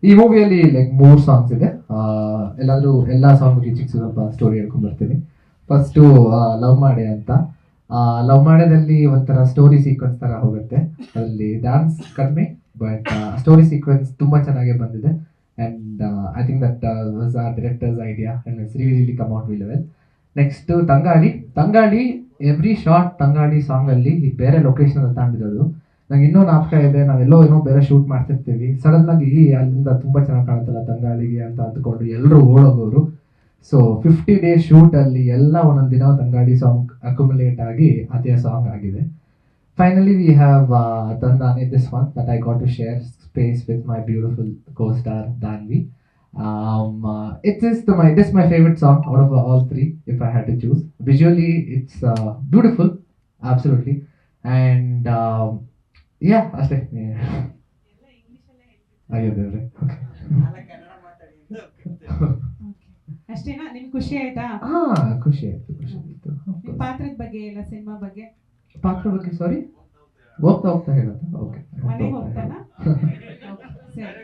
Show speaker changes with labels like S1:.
S1: ಈ ಮೂವಿಯಲ್ಲಿ like 3 songs ಇದೆ. ಎಲ್ಲಾದ್ರೂ ಎಲ್ಲಾ ಸಾಂಗ್ ಬಗ್ಗೆ ಚಿಕ್ಕ ಸ್ವಲ್ಪ ಸ್ಟೋರಿ ಹೇಳ್ಕೊಂಡ್ ಬರ್ತೀನಿ. ಫಸ್ಟು ಲವ್ ಮಾಡೆ ಅಂತ. ಲವ್ ಮಾಡೆದಲ್ಲಿ ಒಂಥರ ಸ್ಟೋರಿ ಸೀಕ್ವೆನ್ಸ್ ತರ ಹೋಗುತ್ತೆ. ಅದರಲ್ಲಿ ಡ್ಯಾನ್ಸ್ ಕಡಿಮೆ, ಬಟ್ ಸ್ಟೋರಿ ಸೀಕ್ವೆನ್ಸ್ ತುಂಬಾ ಚೆನ್ನಾಗಿ ಬಂದಿದೆ. And I think that was a director's idea and it's really come out well. Next Tangaali. Tangaali every short ತಂಗಾಳಿ ಸಾಂಗ್ ಅಲ್ಲಿ ಬೇರೆ ಲೊಕೇಶನ್ ಅಲ್ಲಿ ತಗೊಂಡಿರೋದು. ನಂಗೆ ಇನ್ನೂ ನಾಪಕ ಇದೆ, ನಾವೆಲ್ಲೋ ಏನೋ ಬೇರೆ ಶೂಟ್ ಮಾಡ್ತಿರ್ತೀವಿ, ಸಡನ್ ಆಗಿ ಅಲ್ಲಿಂದ ತುಂಬಾ ಚೆನ್ನಾಗಿ ಕಾಣುತ್ತಲ್ಲ ತಂಗಾಳಿಗೆ ಅಂತ ಅಂದ್ಕೊಂಡು ಎಲ್ಲರೂ ಓಡೋಗೋರು. ಸೊ 50 days ಶೂಟ್ ಅಲ್ಲಿ ಎಲ್ಲ ಒಂದೊಂದು ದಿನ ತಂಗಾಳಿ ಸಾಂಗ್ ಅಕ್ಯುಮುಲೇಟ್ ಆಗಿ ಅದೇ ಸಾಂಗ್ ಆಗಿದೆ. Finally, we have Tandane, this one that I got to share space with my beautiful co-star Danvi. It is my favorite song out of all three, if I had to choose. Visually, it's beautiful, absolutely, and yeah, ಅಷ್ಟೇ. ಆಗಿದ್ದೇವ್ರೆ.
S2: ಅಷ್ಟೇನಾ? ನಿಮ್ಗೆ ಖುಷಿ ಆಯ್ತಾ?
S1: ಹಾ, ಖುಷಿ ಆಯ್ತು, ಖುಷಿ ಆಯ್ತು.
S2: ನಿಮ್ ಪಾತ್ರದ ಬಗ್ಗೆ ಇಲ್ಲ, ಸಿನಿಮಾ ಬಗ್ಗೆ?
S1: ಪಾತ್ರ ಬಗ್ಗೆ ಸಾರಿ, ಹೋಗ್ತಾ ಹೋಗ್ತಾ ಹೇಳೋದು. ಓಕೆ,
S2: ಮನೆಗೆ ಹೋಗ್ತಾನಾ? ಸರಿ.